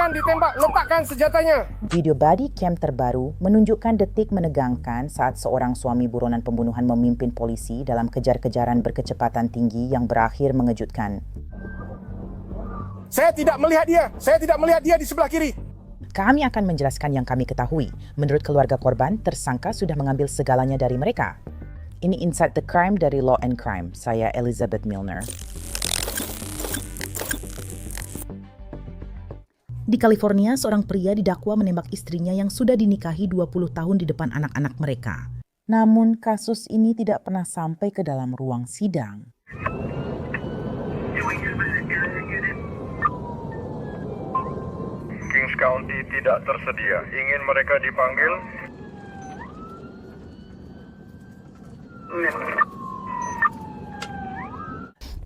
Ditembak, letakkan senjatanya. Video body cam terbaru menunjukkan detik menegangkan saat seorang suami buronan pembunuhan memimpin polisi dalam kejar-kejaran berkecepatan tinggi yang berakhir mengejutkan. Saya tidak melihat dia di sebelah kiri. Kami akan menjelaskan yang kami ketahui. Menurut keluarga korban, tersangka sudah mengambil segalanya dari mereka. Ini Inside the Crime dari Law and Crime. Saya Elizabeth Milner. Di California, seorang pria didakwa menembak istrinya yang sudah dinikahi 20 tahun di depan anak-anak mereka. Namun, kasus ini tidak pernah sampai ke dalam ruang sidang. Kings County tidak tersedia. Ingin mereka dipanggil?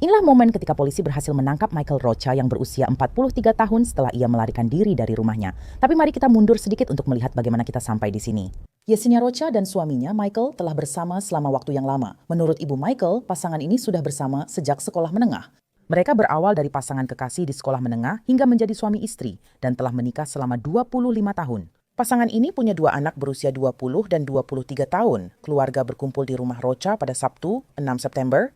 Inilah momen ketika polisi berhasil menangkap Michael Rocha yang berusia 43 tahun setelah ia melarikan diri dari rumahnya. Tapi mari kita mundur sedikit untuk melihat bagaimana kita sampai di sini. Yesenia Rocha dan suaminya Michael telah bersama selama waktu yang lama. Menurut ibu Michael, pasangan ini sudah bersama sejak sekolah menengah. Mereka berawal dari pasangan kekasih di sekolah menengah hingga menjadi suami istri dan telah menikah selama 25 tahun. Pasangan ini punya dua anak berusia 20 dan 23 tahun. Keluarga berkumpul di rumah Rocha pada Sabtu, 6 September.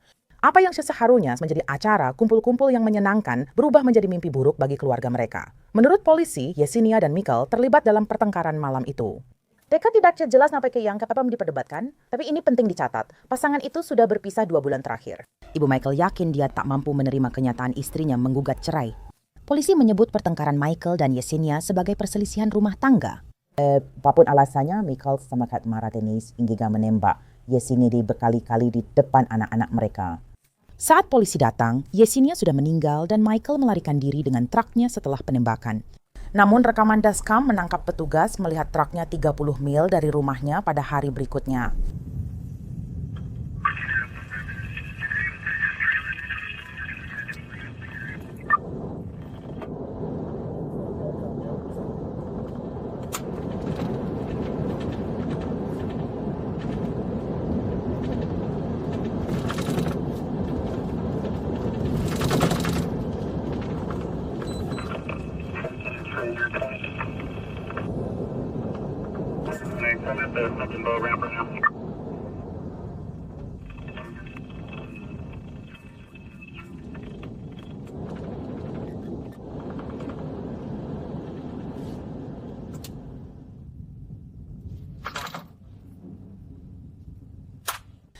Apa yang seharusnya menjadi acara kumpul-kumpul yang menyenangkan berubah menjadi mimpi buruk bagi keluarga mereka. Menurut polisi, Yesenia dan Michael terlibat dalam pertengkaran malam itu. Mereka tidak jelas sampai ke yang apa diperdebatkan, tapi ini penting dicatat. Pasangan itu sudah berpisah 2 bulan terakhir. Ibu Michael yakin dia tak mampu menerima kenyataan istrinya menggugat cerai. Polisi menyebut pertengkaran Michael dan Yesenia sebagai perselisihan rumah tangga. Apapun alasannya, Michael sangat marah Denise hingga menembak Yesenia berkali-kali di depan anak-anak mereka. Saat polisi datang, Yesenia sudah meninggal dan Michael melarikan diri dengan truknya setelah penembakan. Namun rekaman dashcam menangkap petugas melihat truknya 30 mil dari rumahnya pada hari berikutnya.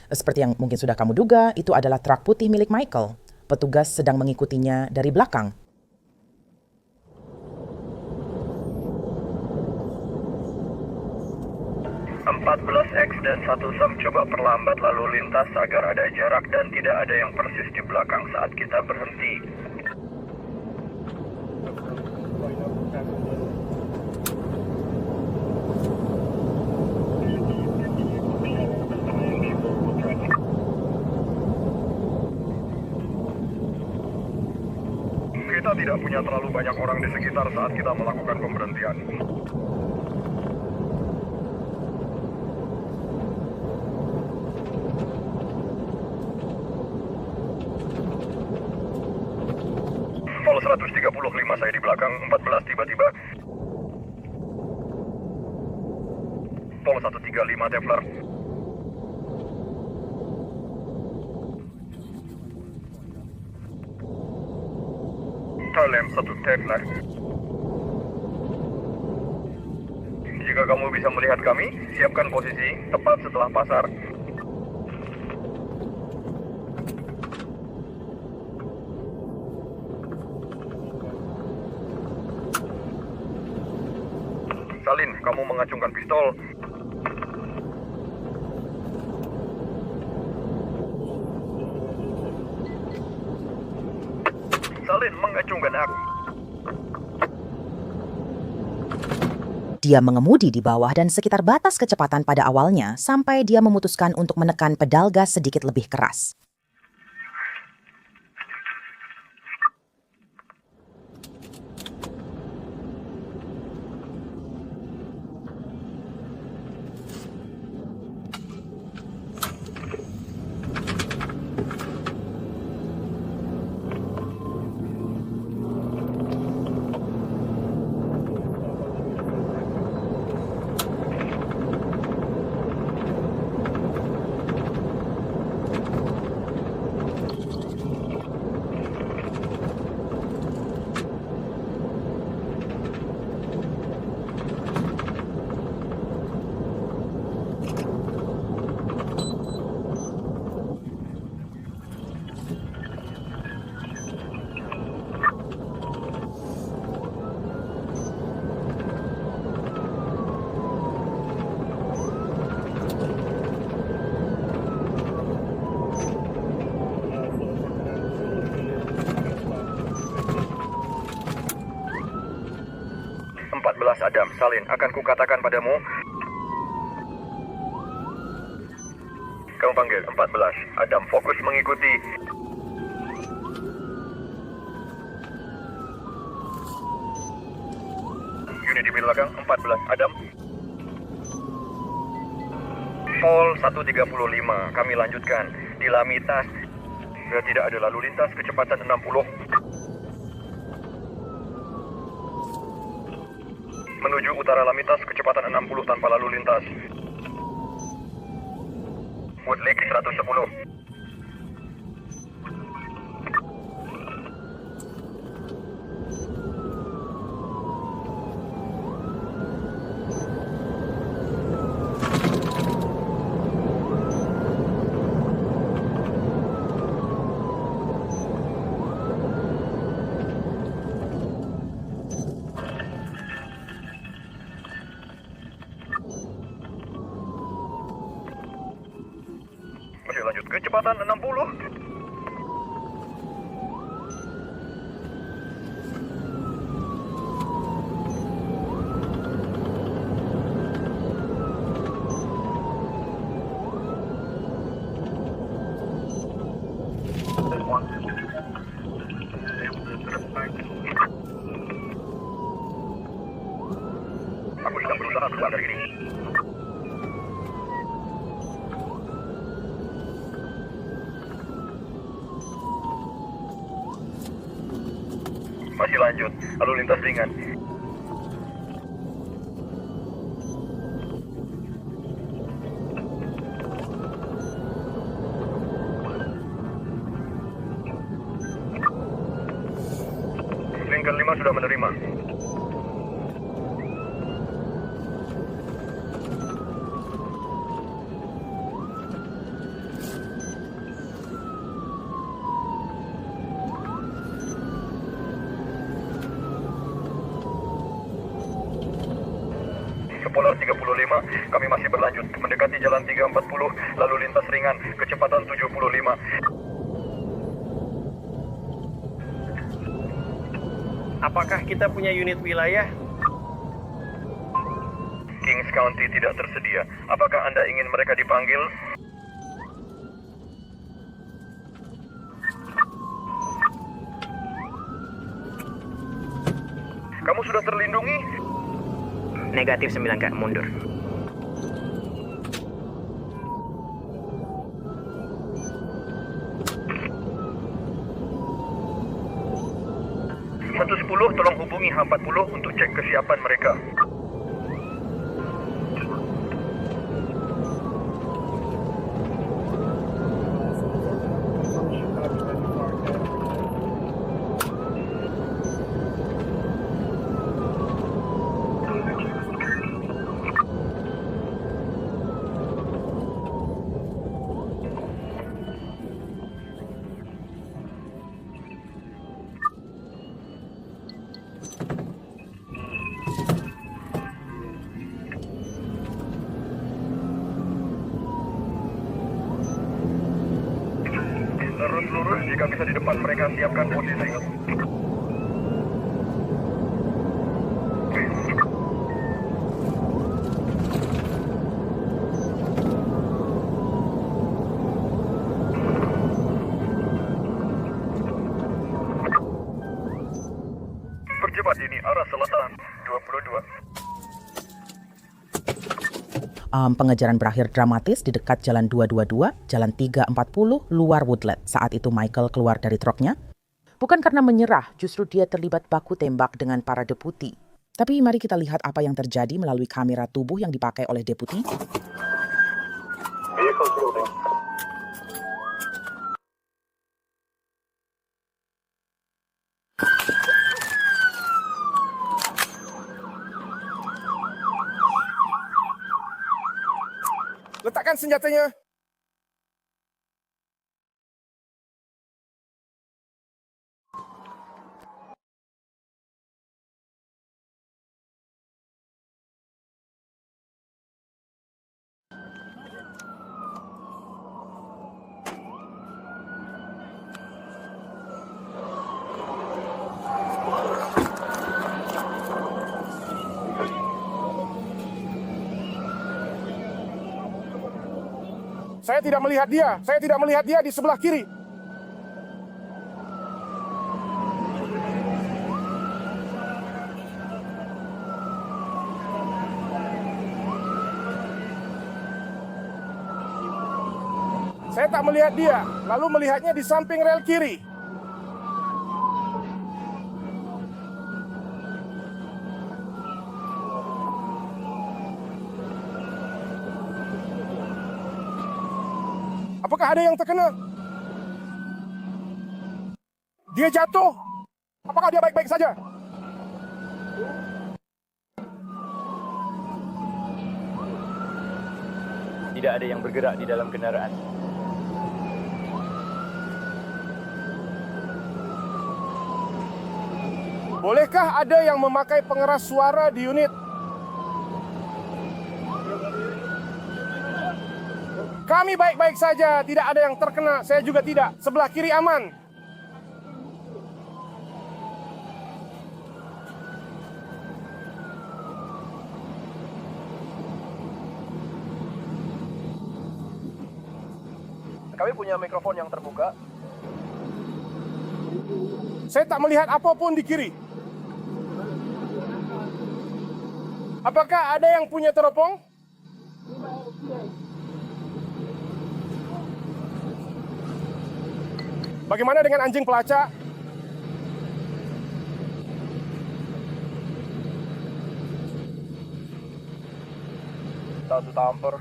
Seperti yang mungkin sudah kamu duga, itu adalah truk putih milik Michael. Petugas sedang mengikutinya dari belakang. X dan 1 Sam coba perlambat lalu lintas agar ada jarak dan tidak ada yang persis di belakang saat kita berhenti. Kita tidak punya terlalu banyak orang di sekitar saat kita melakukan pemberhentian. Vol 135 saya di belakang, 14 tiba-tiba. Vol 135 Templar. Salem 1 Templar. Jika kamu bisa melihat kami, siapkan posisi tepat setelah pasar. Salin, kamu mengacungkan pistol. Salin mengacungkan aku. Dia mengemudi di bawah dan sekitar batas kecepatan pada awalnya sampai dia memutuskan untuk menekan pedal gas sedikit lebih keras. 14 Adam, salin. Akan kukatakan padamu. Kamu panggil 14 Adam, fokus mengikuti. Unit di belakang 14 Adam. Pol 135, kami lanjutkan. Di Lamitas tidak ada lalu lintas, kecepatan 60. Menuju utara Lamitas, kecepatan 60 tanpa lalu lintas. Woodlake 110. Masih lanjut, kecepatan 60. Aku sedang berusaha keluar dari ini. Masih lanjut, lalu lintas ringan. Lincoln 5 sudah menerima. Polar 35, kami masih berlanjut mendekati jalan 340, lalu lintas ringan, kecepatan 75. Apakah kita punya unit wilayah? Kings County tidak tersedia. Apakah Anda ingin mereka dipanggil? Kamu sudah terlindungi? Negatif 9K, mundur. Tolong hubungi H40 untuk cek kesiapan mereka. Lurus jika bisa di depan mereka, siapkan posisi. Percepat ini arah selatan 22. Pengejaran berakhir dramatis di dekat Jalan 222, Jalan 340, luar Woodlet. Saat itu Michael keluar dari truknya. Bukan karena menyerah, justru dia terlibat baku tembak dengan para deputi. Tapi mari kita lihat apa yang terjadi melalui kamera tubuh yang dipakai oleh deputi. Letakkan senjatanya. Saya tidak melihat dia. Saya tidak melihat dia di sebelah kiri. Saya tak melihat dia, lalu melihatnya di samping rel kiri. Apakah ada yang terkena? Dia jatuh. Apakah dia baik-baik saja? Tidak ada yang bergerak di dalam kendaraan. Bolehkah ada yang memakai pengeras suara di unit? Kami baik-baik saja, tidak ada yang terkena. Saya juga tidak. Sebelah kiri aman. Kami punya mikrofon yang terbuka. Saya tak melihat apapun di kiri. Apakah ada yang punya teropong? Bagaimana dengan anjing pelacak? Satu tamper.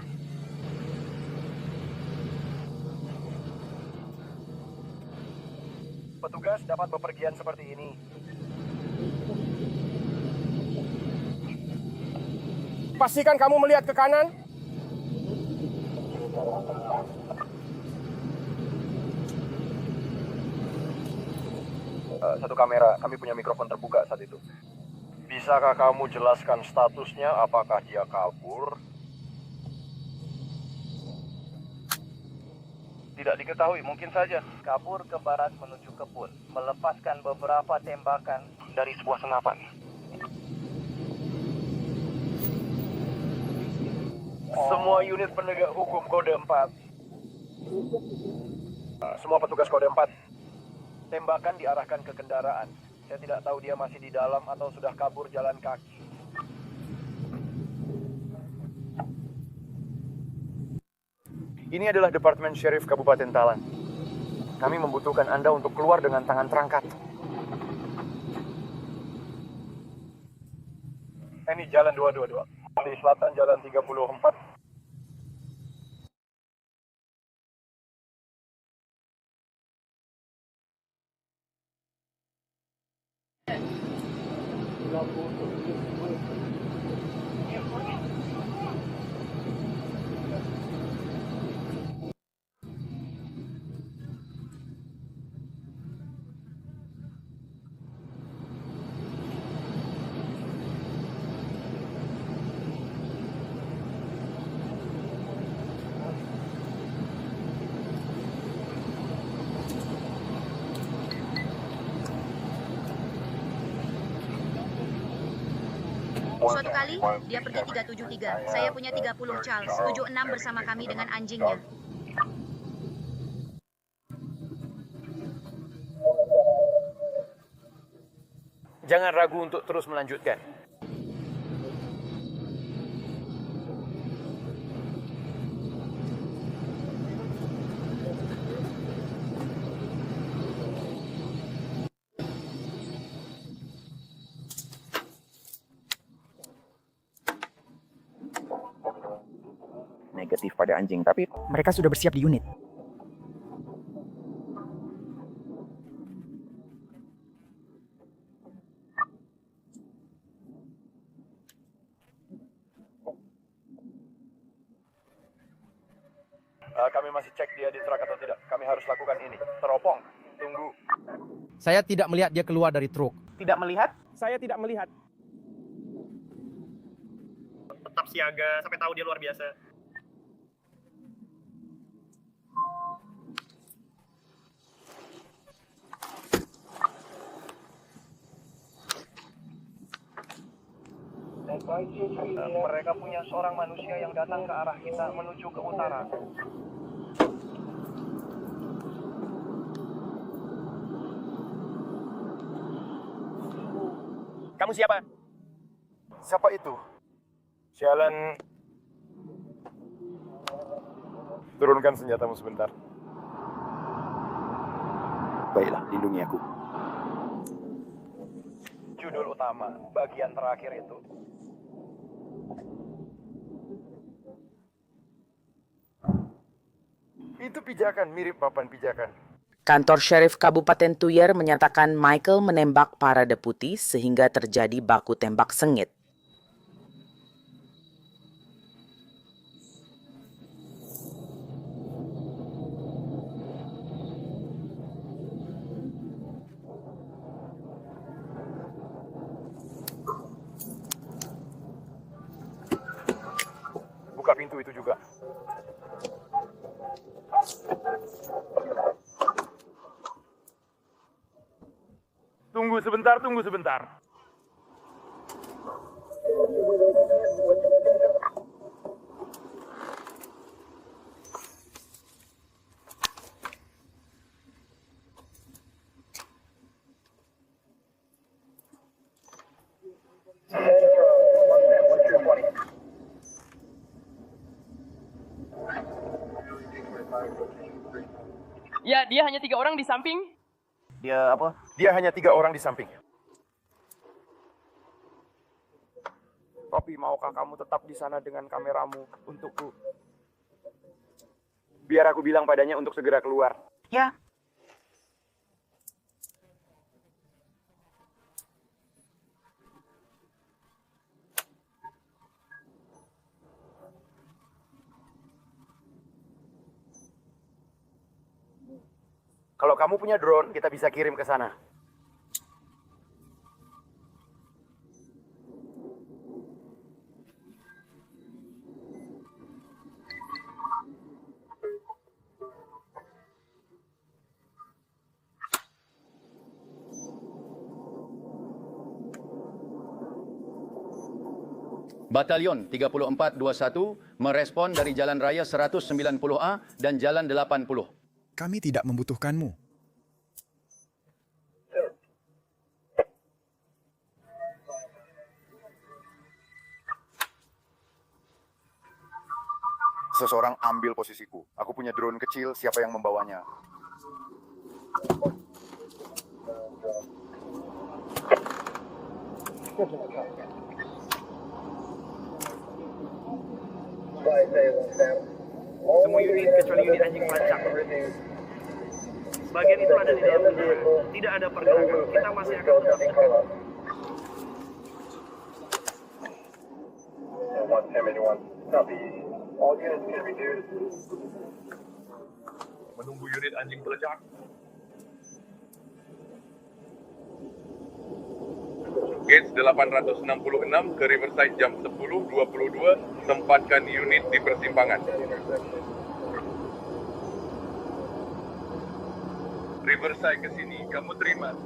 Petugas dapat bepergian seperti ini. Pastikan kamu melihat ke kanan. Satu kamera, kami punya mikrofon terbuka saat itu. Bisakah kamu jelaskan statusnya, apakah dia kabur? Tidak diketahui, mungkin saja. Kabur ke barat menuju kebun, melepaskan beberapa tembakan Dari sebuah senapan. Semua unit penegak hukum kode 4. Semua petugas kode 4. Tembakan diarahkan ke kendaraan. Saya tidak tahu dia masih di dalam atau sudah kabur jalan kaki. Ini adalah Departemen Sheriff Kabupaten Talan. Kami membutuhkan Anda untuk keluar dengan tangan terangkat. Ini jalan 222. Di selatan jalan 34. Suatu kali, dia pergi 373. Saya punya 30 Charles, 76 bersama kami dengan anjingnya. Jangan ragu untuk terus melanjutkan. negatif pada anjing, tapi Mereka sudah bersiap di unit. Kami masih cek dia di truk atau tidak. Kami harus lakukan ini. Teropong. Tunggu. Saya tidak melihat dia keluar dari truk. tidak melihat. Saya tidak melihat. Tetap siaga sampai tahu dia luar biasa. Mereka punya seorang manusia yang datang ke arah kita menuju ke utara. Kamu siapa? Siapa itu? Jalan. Turunkan senjatamu sebentar. Baiklah, lindungi aku. Judul utama, bagian terakhir itu. Itu pijakan, mirip papan pijakan. Kantor Sheriff Kabupaten Tuyer menyatakan Michael menembak para deputi sehingga terjadi baku tembak sengit. Buka pintu itu juga. Tunggu sebentar, tunggu sebentar. Ya, dia hanya 3 orang di samping. Dia apa? Dia hanya 3 orang di samping. Tapi maukah kamu tetap di sana dengan kameramu untukku? Biar aku bilang padanya untuk segera keluar. Ya. Kalau kamu punya drone, kita bisa kirim ke sana. Batalion 3421 merespon dari Jalan Raya 190A dan Jalan 80. Kami tidak membutuhkanmu. Seseorang ambil posisiku. Aku punya drone kecil, siapa yang membawanya? Semua unit kecuali unit anjing pelacak. Bagian itu ada di dalam kendaraan. Tidak ada pergerakan. Kita masih akan tetap dekat. Menunggu unit anjing pelacak. Gates 866 ke Riverside jam 10.22, tempatkan unit di persimpangan. Riverside ke sini, kamu terima.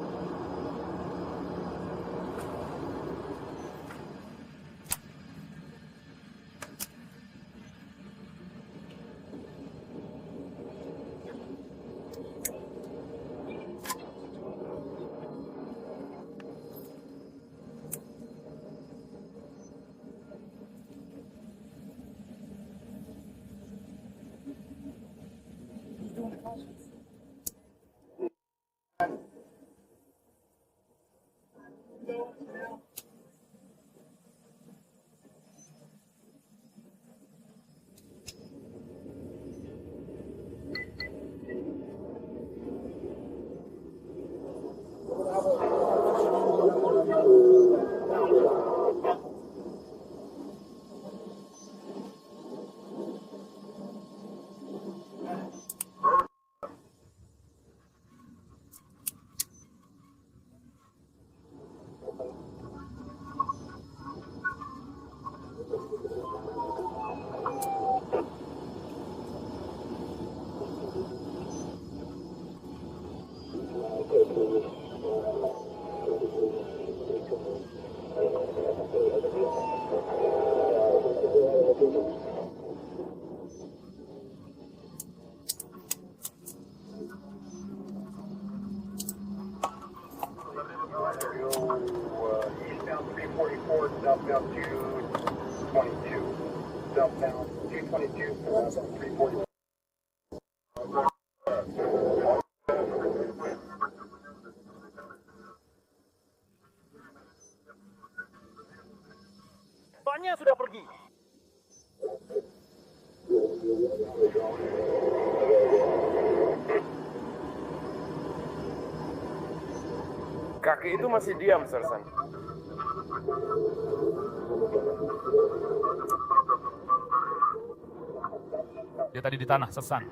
344 southbound 222. Southbound 222 344. Bannya sudah pergi. Kaki itu masih diam, Sersan. Dia tadi di tanah, Sersan.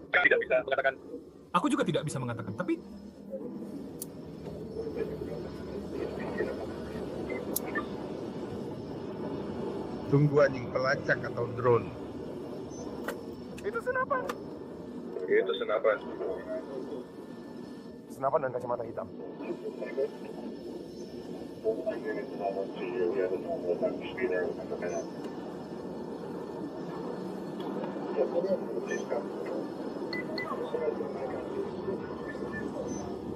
Tidak bisa mengatakan. Aku juga tidak bisa mengatakan, tapi tunggu anjing pelacak atau drone. Itu senapan. Itu senapan. Senapan dan kacamata hitam.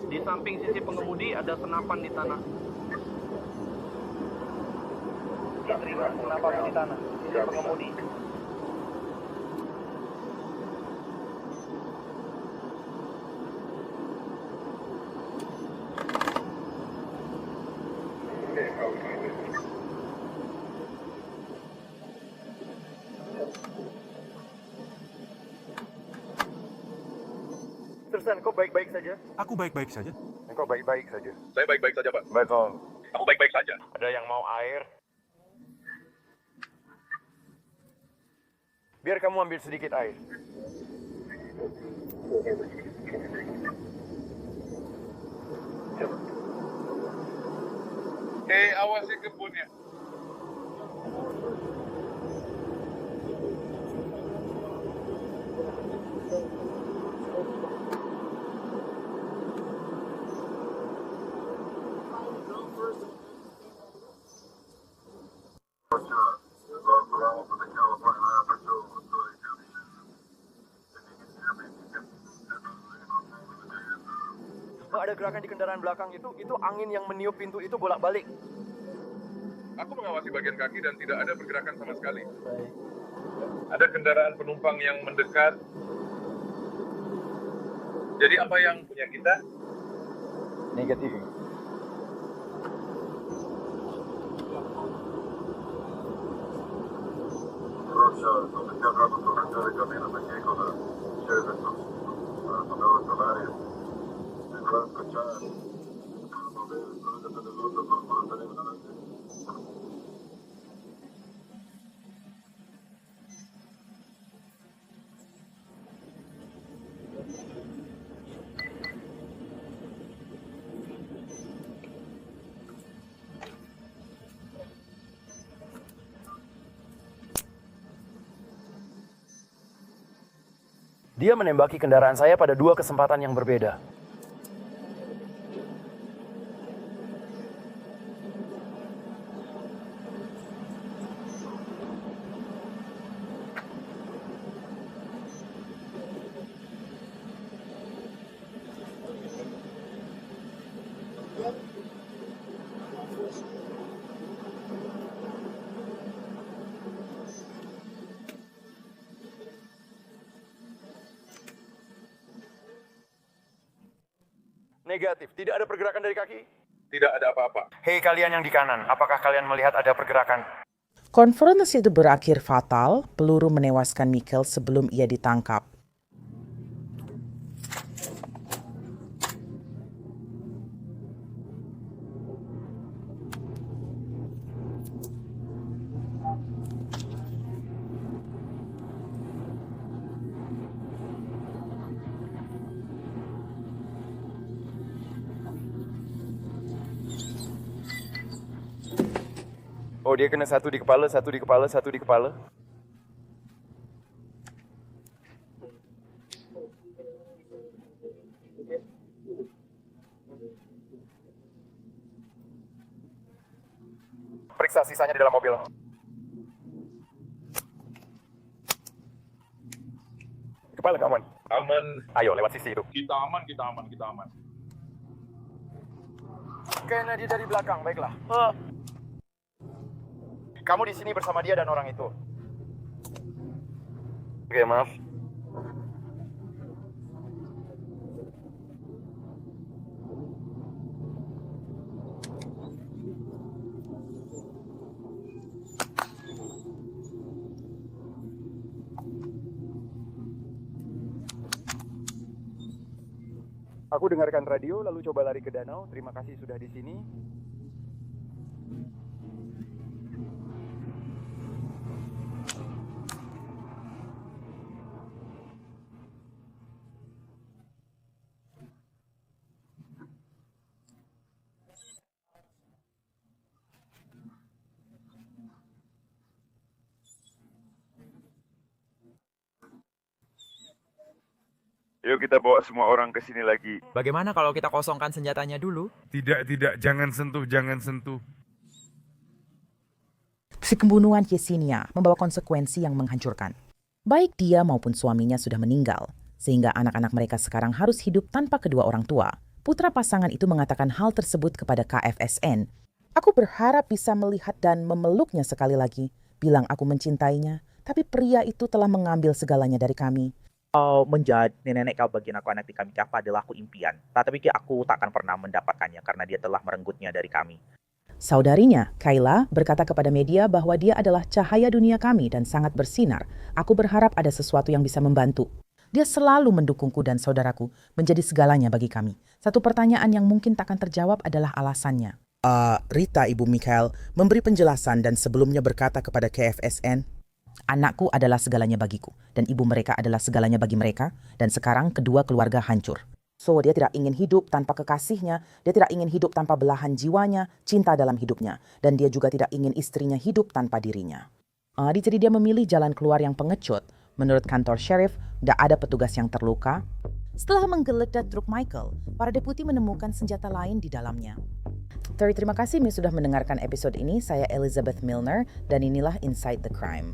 Di samping sisi pengemudi ada senapan di tanah. Senapan di tanah, sisi pengemudi. Sersan, kau baik-baik saja? Aku baik-baik saja. Engkau baik-baik saja. Saya baik-baik saja, Pak. Betul. Aku baik-baik saja. Ada yang mau air? Biar kamu ambil sedikit air. Awasi kebunnya. Ada gerakan di kendaraan belakang itu angin yang meniup pintu itu bolak-balik. Aku mengawasi bagian kaki dan tidak ada pergerakan sama sekali. Ada kendaraan penumpang yang mendekat. Jadi apa yang punya kita? Negatif. Dia menembaki kendaraan saya pada 2 kesempatan yang berbeda. Negatif, tidak ada pergerakan dari kaki? Tidak ada apa-apa. Hei kalian yang di kanan, apakah kalian melihat ada pergerakan? Konfrontasi itu berakhir fatal, peluru menewaskan Michael sebelum ia ditangkap. Oh, dia kena satu di kepala, satu di kepala, satu di kepala. Periksa sisanya di dalam mobil. Kepala aman. Aman. Ayo, lewat sisi itu. Kita aman, kita aman, kita aman. Kena dia dari belakang, baiklah. Kamu di sini bersama dia dan orang itu. Oke, maaf. Aku dengarkan radio, lalu coba lari ke danau. Terima kasih sudah di sini. Yuk kita bawa semua orang ke sini lagi. Bagaimana kalau kita kosongkan senjatanya dulu? Tidak, jangan sentuh. Si pembunuhan Yesenia membawa konsekuensi yang menghancurkan. Baik dia maupun suaminya sudah meninggal, sehingga anak-anak mereka sekarang harus hidup tanpa kedua orang tua. Putra pasangan itu mengatakan hal tersebut kepada KFSN. Aku berharap bisa melihat dan memeluknya sekali lagi, bilang aku mencintainya, tapi pria itu telah mengambil segalanya dari kami. Menjadi nenek kau bagian aku anak di kami Java adalah aku impian. Tapi aku tak akan pernah mendapatkannya karena dia telah merenggutnya dari kami. Saudarinya, Kayla, berkata kepada media bahwa dia adalah cahaya dunia kami dan sangat bersinar. Aku berharap ada sesuatu yang bisa membantu. Dia selalu mendukungku dan saudaraku, menjadi segalanya bagi kami. Satu pertanyaan yang mungkin takkan terjawab adalah alasannya. Rita, Ibu Michael, memberi penjelasan dan sebelumnya berkata kepada KFSN, anakku adalah segalanya bagiku, dan ibu mereka adalah segalanya bagi mereka, dan sekarang kedua keluarga hancur. So, dia tidak ingin hidup tanpa kekasihnya, dia tidak ingin hidup tanpa belahan jiwanya, cinta dalam hidupnya, dan dia juga tidak ingin istrinya hidup tanpa dirinya. Jadi dia memilih jalan keluar yang pengecut. Menurut kantor sheriff, tidak ada petugas yang terluka. Setelah menggeledah truk Michael, para deputi menemukan senjata lain di dalamnya. Terima kasih sudah mendengarkan episode ini. Saya Elizabeth Milner, dan inilah Inside the Crime.